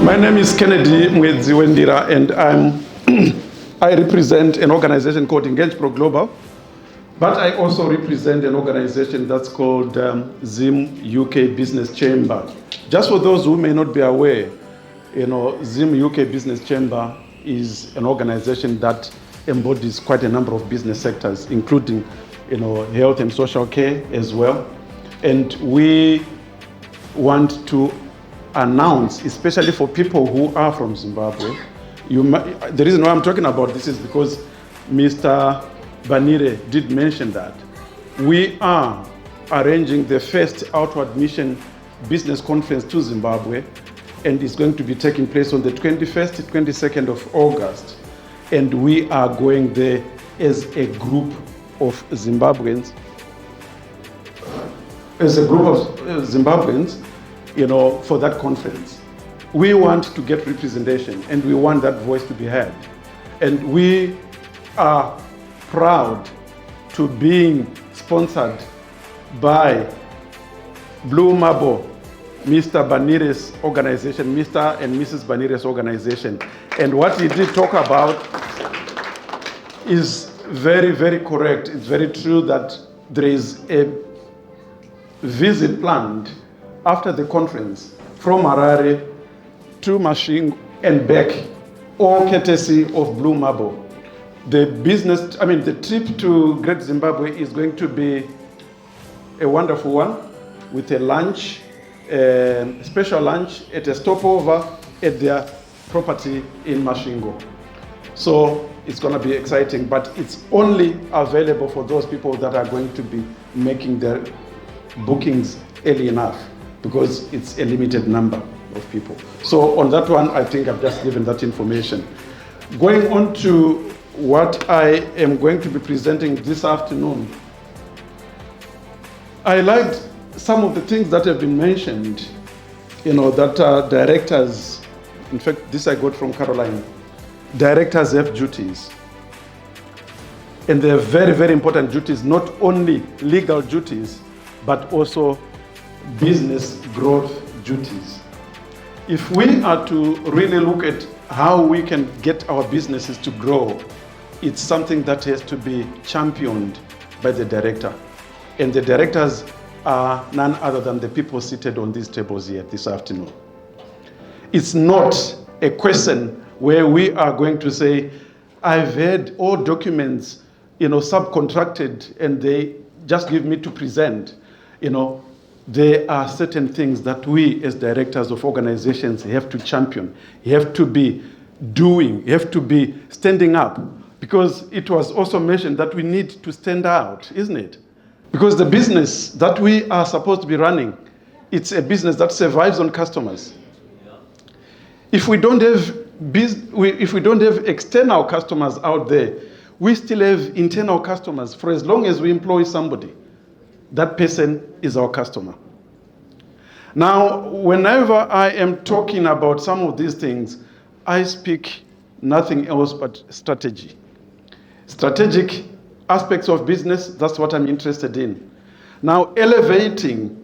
My name is Kennedy Mwedziwendira, and I represent an organization called EngagePro Global, but I also represent an organization that's called ZimUK Business Chamber. Just for those who may not be aware, ZimUK Business Chamber is an organization that embodies quite a number of business sectors, including health and social care as well. And we want to announce, especially for people who are from Zimbabwe, the reason why I'm talking about this is because Mr. Banire did mention that we are arranging the first outward mission business conference to Zimbabwe, and it's going to be taking place on the 21st to 22nd of August. And we are going there as a group of Zimbabweans, for that conference. We want to get representation, and we want that voice to be heard. And we are proud to being sponsored by Blue Marble, Mr. Banire's organization, Mr. and Mrs. Banire's organization. And what he did talk about is very, very correct. It's very true that there is a visit planned after the conference from Harare to Masvingo and back, all courtesy of Blue Marble. The trip to Great Zimbabwe is going to be a wonderful one with a lunch, special lunch at a stopover at their property in Masvingo. So it's going to be exciting, but it's only available for those people that are going to be making their bookings early enough, because it's a limited number of people. So on that one, I think I've just given that information. Going on to what I am going to be presenting this afternoon, I liked some of the things that have been mentioned, that directors, in fact, this I got from Caroline, directors have duties. And they have very, very important duties, not only legal duties, but also business growth duties. If we are to really look at how we can get our businesses to grow, it's something that has to be championed by the director. And the directors are none other than the people seated on these tables here this afternoon. It's not a question where we are going to say, I've had all documents, subcontracted, and they just give me to present. There are certain things that we as directors of organizations have to champion. You have to be doing, you have to be standing up, because it was also mentioned that we need to stand out, isn't it? Because the business that we are supposed to be running, it's a business that survives on customers. If we don't have external customers out there, we still have internal customers. For as long as we employ somebody, that person is our customer. Now, whenever I am talking about some of these things, I speak nothing else but strategy. Strategic aspects of business, that's what I'm interested in. Now, elevating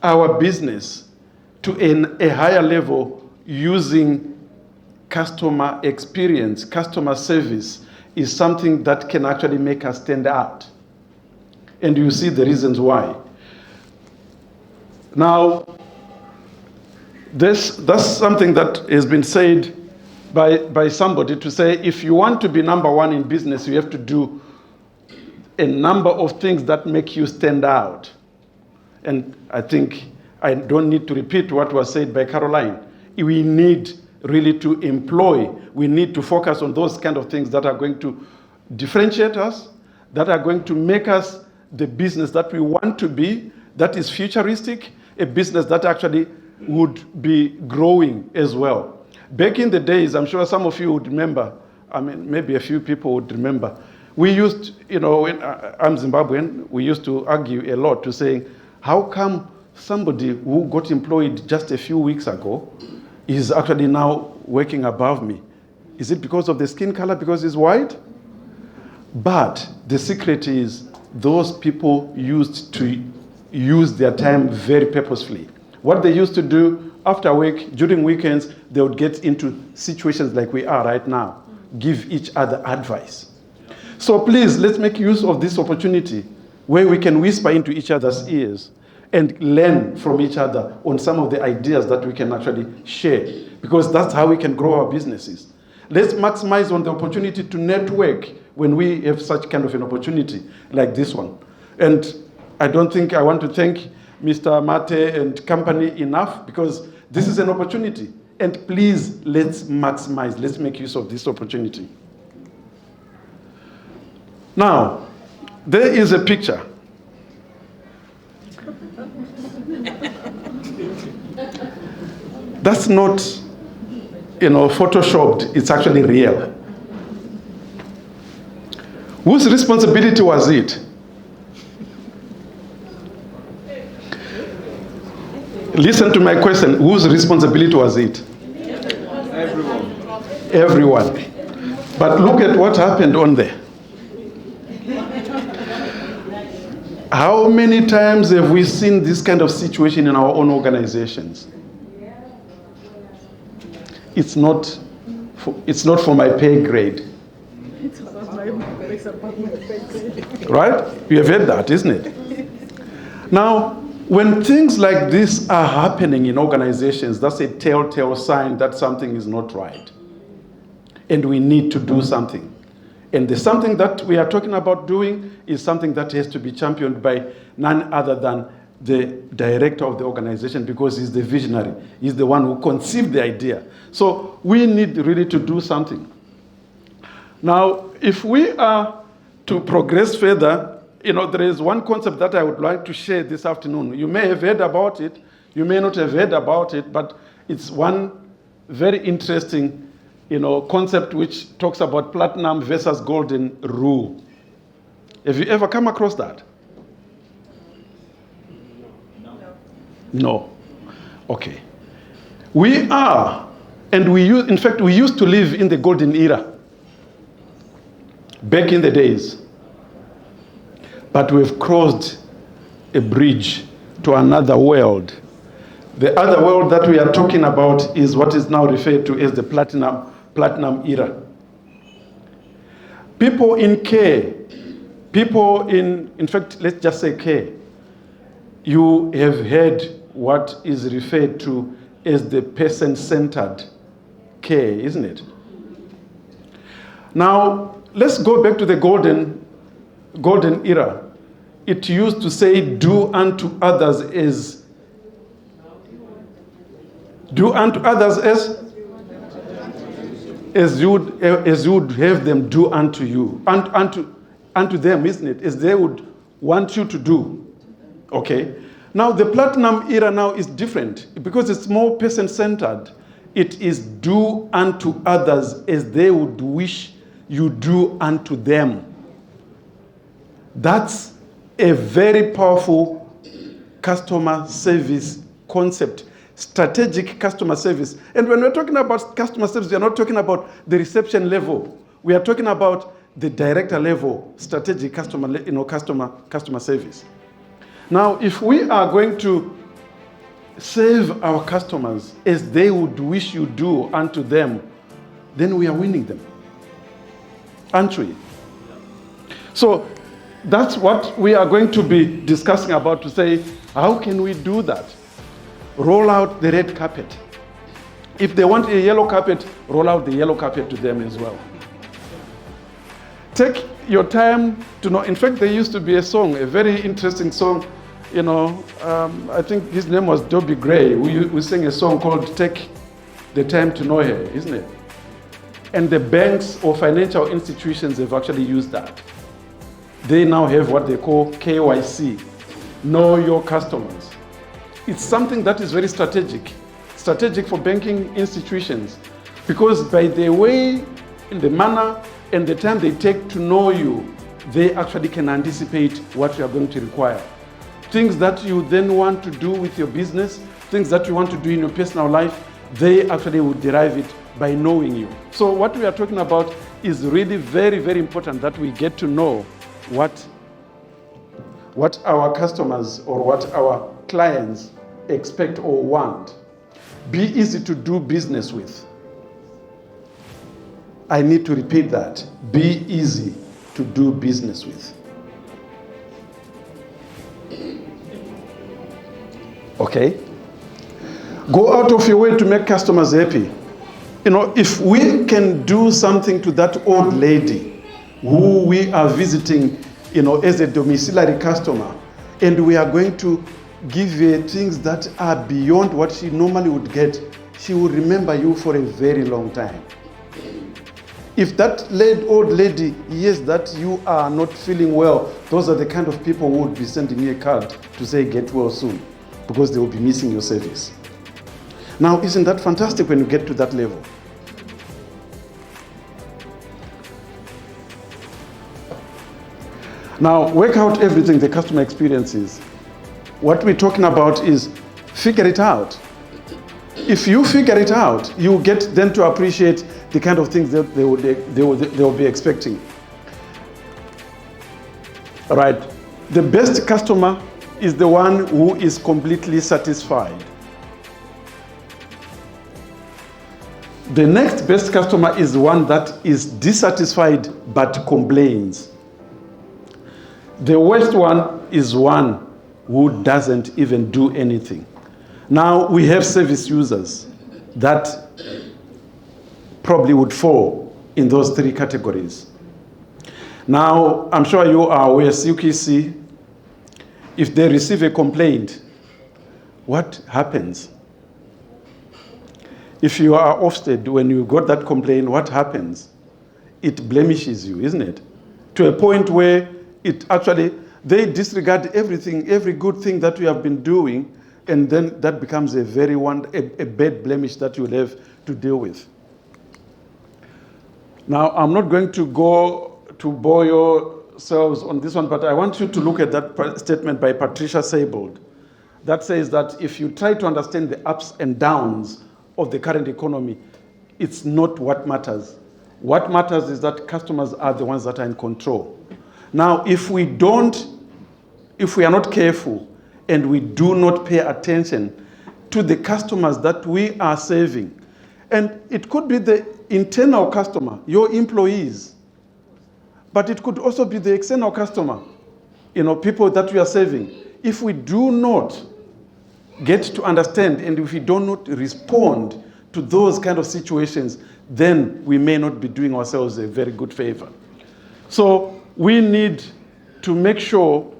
our business to a higher level using customer experience, customer service, is something that can actually make us stand out. And you see the reasons why. Now, that's something that has been said by somebody, to say, if you want to be number one in business, you have to do a number of things that make you stand out. And I think I don't need to repeat what was said by Caroline. We need really to we need to focus on those kind of things that are going to differentiate us, that are going to make us the business that we want to be, that is futuristic, a business that actually would be growing as well. Back in the days, I'm sure some of you would remember, maybe a few people would remember, we used, when I'm Zimbabwean, we used to argue a lot to say, how come somebody who got employed just a few weeks ago is actually now working above me? Is it because of the skin color, because he's white? But the secret is those people used to use their time very purposefully. What they used to do, after work, during weekends, they would get into situations like we are right now, give each other advice. So please, let's make use of this opportunity where we can whisper into each other's ears and learn from each other on some of the ideas that we can actually share, because that's how we can grow our businesses. Let's maximize on the opportunity to network when we have such kind of an opportunity like this one. And I don't think I want to thank Mr. Mate and company enough, because this is an opportunity. And please, let's maximize, let's make use of this opportunity. Now, there is a picture. That's not, photoshopped, it's actually real. Whose responsibility was it? Listen to my question. Whose responsibility was it? Everyone. But look at what happened on there. How many times have we seen this kind of situation in our own organizations? It's not for my pay grade. Right? You have heard that, isn't it? Now, when things like this are happening in organizations, that's a telltale sign that something is not right. And we need to do something. And the something that we are talking about doing is something that has to be championed by none other than the director of the organization, because he's the visionary. He's the one who conceived the idea. So we need really to do something. Now, if we are to progress further, there is one concept that I would like to share this afternoon. You may have heard about it, you may not have heard about it, but it's one very interesting, concept which talks about platinum versus golden rule. Have you ever come across that? No. Okay. We are, and we used to live in the golden era back in the days. But we've crossed a bridge to another world. The other world that we are talking about is what is now referred to as the platinum era. People in care, in fact, let's just say care. You have heard what is referred to as the person-centered care, isn't it? Now, let's go back to the golden era. It used to say, do unto others as you would have them do unto you, unto them, isn't it? As they would want you to do. Okay. Now the platinum era now is different because it's more person-centered. It is do unto others as they would wish you do unto them. That's a very powerful customer service concept, strategic customer service. And when we're talking about customer service, we're not talking about the reception level. We are talking about the director level, strategic customer service. Now, if we are going to serve our customers as they would wish you do unto them, then we are winning them, aren't we? So that's what we are going to be discussing about, to say, how can we do that? Roll out the red carpet. If they want a yellow carpet, roll out the yellow carpet to them as well. Take your time to know. In fact, there used to be a song, a very interesting song. I think his name was Dobby Gray. We sang a song called Take the Time to Know Her, isn't it? And the banks or financial institutions have actually used that. They now have what they call KYC, Know Your Customers. It's something that is very strategic for banking institutions, because by the way, in the manner and the time they take to know you, they actually can anticipate what you are going to require. Things that you then want to do with your business, things that you want to do in your personal life, they actually will derive it by knowing you. So what we are talking about is really very, very important, that we get to know what our customers or what our clients expect or want. Be easy to do business with. I need to repeat that. Be easy to do business with. Okay? Go out of your way to make customers happy. You know, if we can do something to that old lady who we are visiting, you know, as a domiciliary customer, and we are going to give her things that are beyond what she normally would get, she will remember you for a very long time. If that old lady hears that you are not feeling well, those are the kind of people who would be sending you a card to say get well soon, because they will be missing your service. Now, isn't that fantastic when you get to that level? Now, work out everything the customer experiences. What we're talking about is figure it out. If you figure it out, you get them to appreciate the kind of things that they will be expecting. All right. The best customer is the one who is completely satisfied. The next best customer is one that is dissatisfied but complains. The worst one is one who doesn't even do anything. Now, we have service users that probably would fall in those three categories. Now, I'm sure you are aware, CUKC, if they receive a complaint, what happens? If you are Ofsted, when you got that complaint, what happens? It blemishes you, isn't it? To a point where they disregard everything, every good thing that we have been doing, and then that becomes a bad blemish that you'll have to deal with. Now, I'm not going to go to bore yourselves on this one, but I want you to look at that statement by Patricia Seybold that says that if you try to understand the ups and downs of the current economy, it's not what matters. What matters is that customers are the ones that are in control. Now, if we are not careful and we do not pay attention to the customers that we are serving, and it could be the internal customer, your employees, but it could also be the external customer, you know, people that we are serving. If we do not get to understand and if we do not respond to those kind of situations, then we may not be doing ourselves a very good favor. So we need to make sure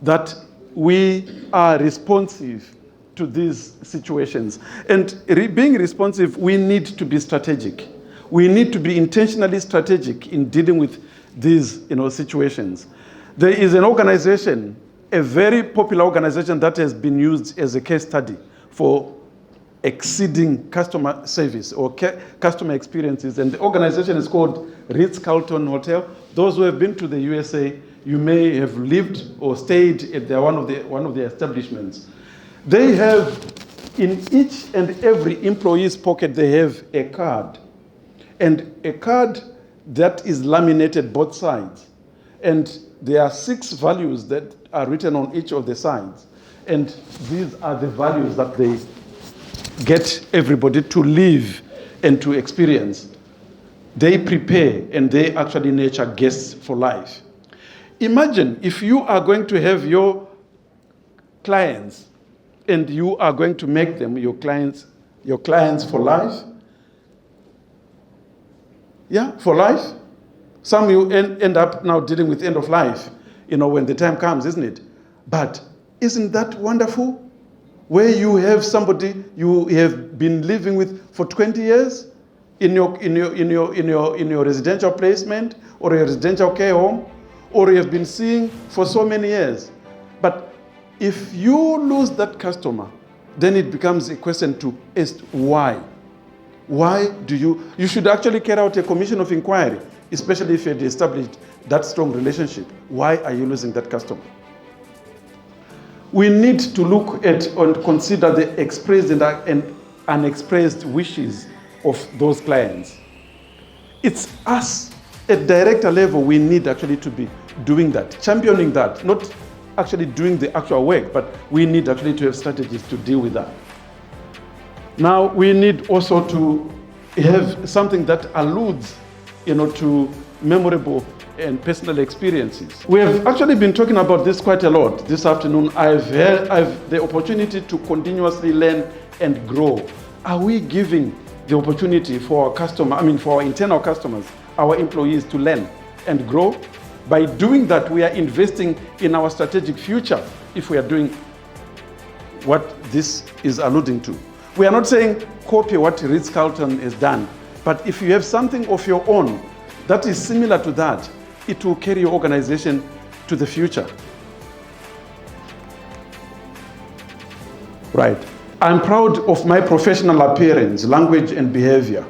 that we are responsive to these situations. And being responsive, we need to be strategic. We need to be intentionally strategic in dealing with these, you know, situations. There is an organization, a very popular organization that has been used as a case study for exceeding customer service or customer experiences, and the organization is called Ritz-Carlton Hotel. Those who have been to the USA, you may have lived or stayed at one of the establishments. They have, in each and every employee's pocket, they have a card, and a card that is laminated both sides, and there are 6 values that are written on each of the sides, and these are the values that they get everybody to live and to experience. They prepare and they actually nurture guests for life. Imagine if you are going to have your clients and you are going to make them your clients for life. Yeah, for life. Some you end up now dealing with end of life, you know, when the time comes, isn't it? But isn't that wonderful? Where you have somebody you have been living with for 20 years in your residential placement or your residential care home, or you have been seeing for so many years. But if you lose that customer, then it becomes a question to ask why. Why do you should actually carry out a commission of inquiry, especially if you had established that strong relationship. Why are you losing that customer? We need to look at and consider the expressed and unexpressed wishes of those clients. It's us at director level, we need actually to be doing that, championing that, not actually doing the actual work, but we need actually to have strategies to deal with that. Now we need also to have something that alludes, to memorable and personal experiences. We have actually been talking about this quite a lot this afternoon. I've the opportunity to continuously learn and grow. Are we giving the opportunity for our internal customers, our employees, to learn and grow? By doing that, we are investing in our strategic future if we are doing what this is alluding to. We are not saying copy what Ritz-Carlton has done, but if you have something of your own that is similar to that, it will carry your organization to the future. Right. I'm proud of my professional appearance, language, and behavior.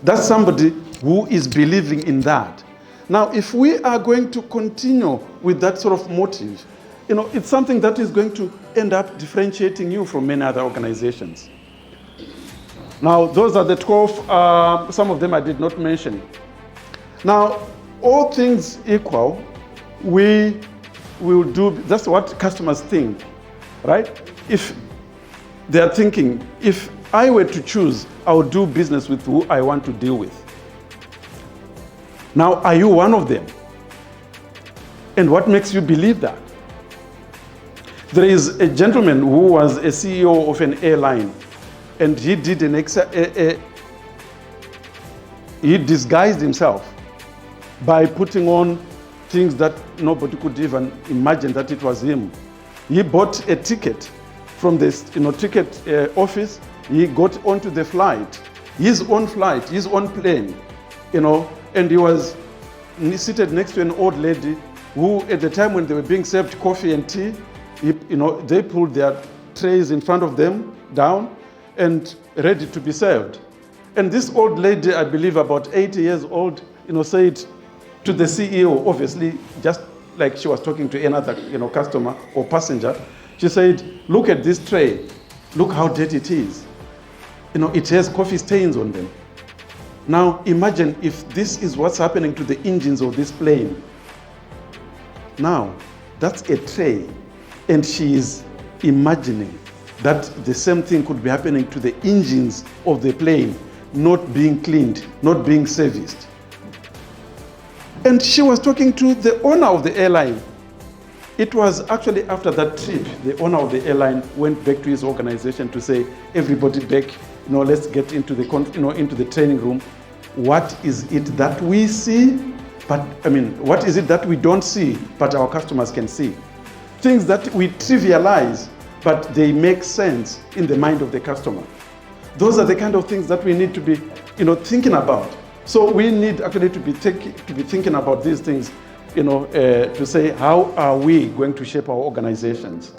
That's somebody who is believing in that. Now, if we are going to continue with that sort of motive, it's something that is going to end up differentiating you from many other organizations. Now, those are the 12, some of them I did not mention. Now, all things equal, we will do, that's what customers think, right? If they are thinking, if I were to choose, I would do business with who I want to deal with. Now, are you one of them? And what makes you believe that? There is a gentleman who was a CEO of an airline, and he did he disguised himself by putting on things that nobody could even imagine that it was him. He bought a ticket from this ticket office. He got onto the flight, his own plane, and he was seated next to an old lady who, at the time when they were being served coffee and tea, they pulled their trays in front of them down and ready to be served. And this old lady, I believe about 80 years old, said to the CEO, obviously, just like she was talking to another, customer or passenger, she said, "Look at this tray. Look how dirty it is. It has coffee stains on them." Now, imagine if this is what's happening to the engines of this plane. Now, that's a tray, and she is imagining that the same thing could be happening to the engines of the plane, not being cleaned, not being serviced. And she was talking to the owner of the airline. It was actually after that trip, the owner of the airline went back to his organization to say, "Everybody back, let's get into the into the training room. What is it that we see? What is it that we don't see, but our customers can see? Things that we trivialize, but they make sense in the mind of the customer. Those are the kind of things that we need to be, thinking about. So we need actually to be thinking about these things, to say, how are we going to shape our organizations?